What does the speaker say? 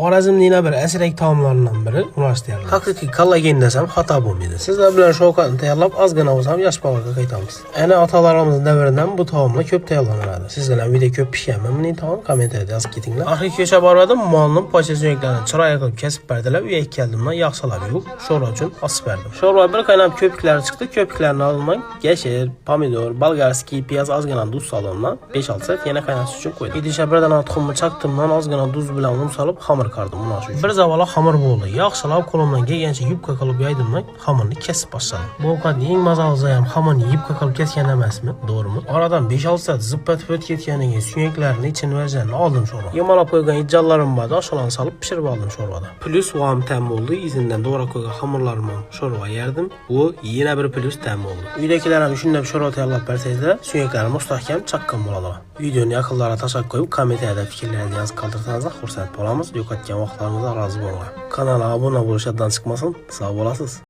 Xorazmning yana bir asrak taomlaridan biri unash tayyorlaymiz. Haqiqiy kollagen desam xato bo'lmaydi. Sizlar bilan shovqatni tayyorlab, ozgina bo'lsa ham yosh bolaga qaytamiz. Ana otalarimizning davridan bu taomlar ko'p tayyorlanadi. Sizlar video ko'p pishganmi buning taomi? Kommentariyada yozib ketinglar. Axir ko'cha bordim, molning pocha suyaklarini chiroyli qilib kesib berdilab, uyga keldimdan yaxshilab yuvib, sho'rva uchun osib berdim. Sho'rva bir qaynab ko'piklari chiqdi. Ko'piklarni oldim, yashil, pomidor, bolgarskiy, piyoz, ozgina tuz solimdan 5-6 soat yana qaynatish uchun qo'ydim. Idishga birdan tuxumni chaqtimdan ozgina tuz bilan un solib xamir qildim unash uchun. Bir zavalo xamir bo'ldi. Yaxshilab qo'limdan kelgancha yubka qilib yaydimdan xamirni kesib boshladim. Bu ovqat eng mazalisi ham xamirni yubka qilib kesgan emasmi? To'g'rimi? Oradan 5-6 soat zippat o'tib ketganidan keyin suyaklarni ichini verjanni oldim sho'rva. Yomonlab qo'ygan ijjallarim bor, oshalan solib pishirib oldim sho'rvada. Plus vam tam bo'ldi. Izinden to'g'ri qo'ygan xamirlarimni sho'rva yerdim. Bu yana bir plus tam bo'ldi. Uydagilar ham shunday sho'rva tayyorlab bersangizlar, suyaklarim mustahkam chaqqan bo'ladi. Videoni yaqinlarga tashakkur qo'yib, kommentariyada fikrlaringizni yozib qoldirsangizlar xursand bo'lamiz. Yo'qotgan vaqtlarimizda rozi bo'linglar. Kanalga obuna bo'lishdan chiqmasin. Sog' bo'lasiz.